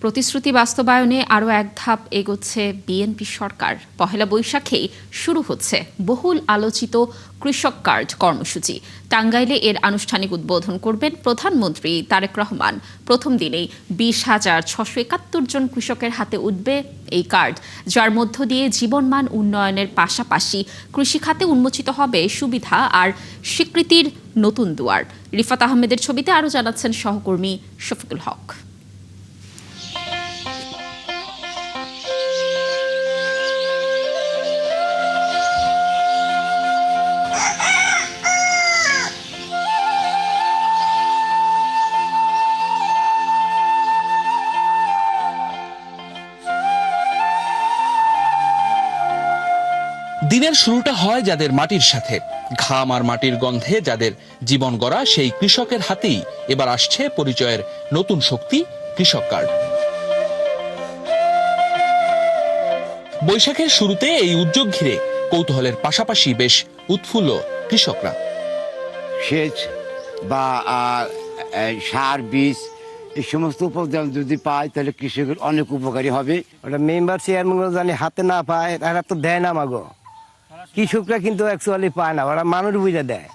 প্রতিশ্রুতি বাস্তবায়নে আরও এক ধাপ এগোচ্ছে বিএনপি সরকার। পহেলা বৈশাখেই শুরু হচ্ছে বহুল আলোচিত কৃষক কার্ড কর্মসূচি। টাঙ্গাইলে এর আনুষ্ঠানিক উদ্বোধন করবেন প্রধানমন্ত্রী তারেক রহমান। প্রথম দিনেই 20,671 জন কৃষকের হাতে উঠবে এই কার্ড, যার মধ্য দিয়ে জীবনমান উন্নয়নের পাশাপাশি কৃষিখাতে উন্মোচিত হবে সুবিধা আর স্বীকৃতির নতুন দুয়ার। রিফাত আহমেদের ছবিতে আরও জানাচ্ছেন সহকর্মী শফিকুল হক। দিনের শুরুটা হয় যাদের মাটির সাথে, ঘাম আর মাটির গন্ধে যাদের জীবন গড়া সেই কৃষকের হাতেই এবার আসছে পরিচয়ের নতুন শক্তি, কৃষক কার্ড। বৈশাখের শুরুতে এই উদ্যোগ ঘিরে কৌতূহলের পাশাপাশি বেশ উৎফুল্ল কৃষকরা। সেচ বা সার, বীজ এই সমস্ত উপাদান যদি পায় তাহলে কৃষকের অনেক উপকারী হবে। ওটা মেম্বার চেয়ারম্যান জানি হাতে না পায়, তারা তো দেয় না মাগো। কৃষকরা কিন্তু অ্যাকচুয়ালি পায় না, ওরা মানুষ বুঝে দেয়।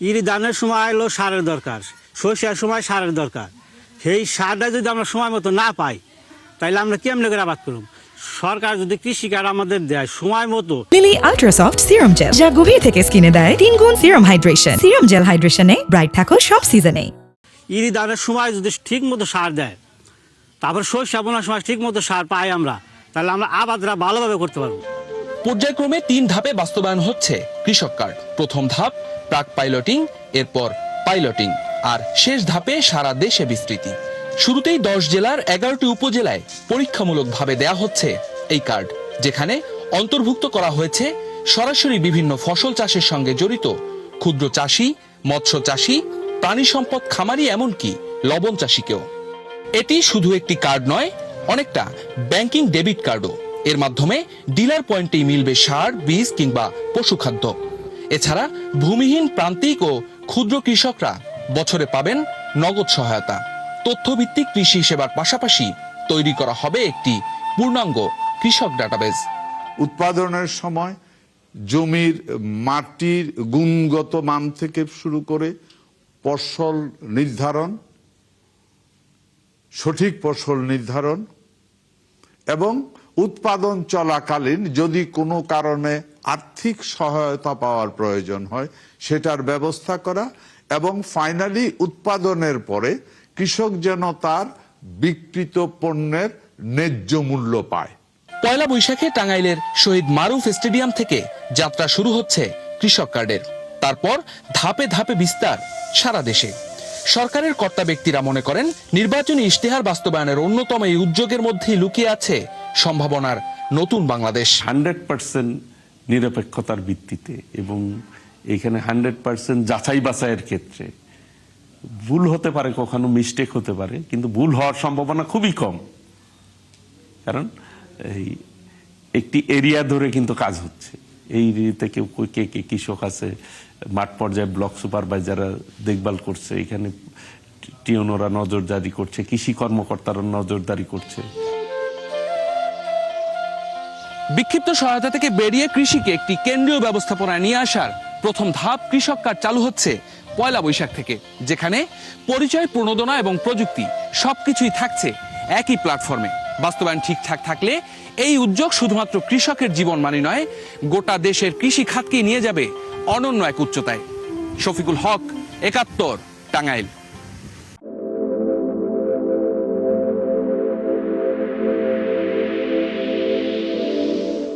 ইরি ধানের সময় এলো সারের দরকার, সর্ষের সময় সারের দরকার। সেই সারটা যদি আমরা সময় মতো না পাই তাহলে আমরা কেমনে করে আবাদ করব? সরকার যদি কৃষি কার্ড আমাদের দেয় সময় মতো। লিলি আল্ট্রাসফট সিরাম জেল, যা গভীর থেকে স্কিনে দেয় 3 গুণ সিরাম হাইড্রেশন। সিরাম জেল হাইড্রেশনে ব্রাইট থাকো সব সিজনে। ইরি ধানের সময় যদি ঠিক মতো সার দেয়, তারপর সর্ষে বোনার সময় ঠিক মতো সার পাই আমরা, তাহলে আমরা আবাদরা ভালোভাবে করতে পারবো। পর্যায়ক্রমে 3 ধাপে বাস্তবায়ন হচ্ছে কৃষক কার্ড। প্রথম ধাপ প্রাক পাইলটিং, এরপর পাইলটিং, আর শেষ ধাপে সারা দেশে বিস্তৃতি। শুরুতেই 10 জেলার 11টি উপজেলায় পরীক্ষামূলকভাবে দেয়া হচ্ছে এই কার্ড, যেখানে অন্তর্ভুক্ত করা হয়েছে সরাসরি বিভিন্ন ফসল চাষের সঙ্গে জড়িত ক্ষুদ্র চাষি, মৎস্য চাষি, প্রাণী সম্পদ খামারি, এমনকি লবণ চাষিকেও। এটি শুধু একটি কার্ড নয়, অনেকটা ব্যাংকিং ডেবিট কার্ডও। এর মাধ্যমে ডিলার পয়েন্টেই মিলবে সার, বীজ কিংবা পশুখাদ্য। এছাড়া ভূমিহীন প্রান্তিক ও ক্ষুদ্র কৃষকরা বছরে পাবেন নগদ সহায়তা। তথ্যভিত্তিক কৃষি সেবার পাশাপাশি তৈরি করা হবে একটি পূর্ণাঙ্গ কৃষক ডাটাবেজ। উৎপাদনের সময় জমির মাটির গুণগত মান থেকে শুরু করে ফসল নির্ধারণ, সঠিক ফসল নির্ধারণ এবং উৎপাদন চলাকালীন যদি কোনো কারণে আর্থিক সহায়তা পাওয়ার প্রয়োজন হয় সেটার ব্যবস্থা করা, এবং ফাইনালি উৎপাদনের পরে কৃষক যেন তার বিক্রিত পণ্যের ন্যায্য মূল্য পায়। পয়লা বৈশাখে টাঙ্গাইলের শহীদ মারুফ স্টেডিয়াম থেকে যাত্রা শুরু হচ্ছে কৃষক কার্ডের। তারপর ধাপে ধাপে বিস্তার সারা দেশে। সরকারের কর্তা ব্যক্তিরা মনে করেন, নির্বাচনী ইশতেহার বাস্তবায়নের অন্যতম এই উদ্যোগের মধ্যেই লুকিয়ে আছে সম্ভাবনার নতুন বাংলাদেশ। 100% নিরপেক্ষতার ভিত্তিতে এবং এখানে 100% যাচাই বাছাইয়ের ক্ষেত্রে ভুল হতে পারে, কখনো মিস্টেক হতে পারে, কিন্তু ভুল হওয়ার সম্ভাবনা খুবই কম। কারণ এই একটি এরিয়া ধরে কিন্তু কাজ হচ্ছে। এই এরিয়াতে কেউ কে কে কৃষক আছে, মাঠ পর্যায়ে ব্লক সুপারভাইজাররা দেখভাল করছে, এখানে টিওনরা নজরদারি করছে, কৃষি কর্মকর্তারা নজরদারি করছে। বিক্ষিপ্ত সহায়তা থেকে বেরিয়ে কৃষিকে একটি কেন্দ্রীয় ব্যবস্থাপনায় নিয়ে আসার প্রথম ধাপ কৃষক কার্ড চালু হচ্ছে পয়লা বৈশাখ থেকে, যেখানে পরিচয়, প্রণোদনা এবং প্রযুক্তি সবকিছুই থাকছে একই প্ল্যাটফর্মে। বাস্তবায়ন ঠিকঠাক থাকলে এই উদ্যোগ শুধুমাত্র কৃষকের জীবনমানই নয়, গোটা দেশের কৃষি খাতকেই নিয়ে যাবে অনন্য এক উচ্চতায়। শফিকুল হক, 71, টাঙ্গাইল।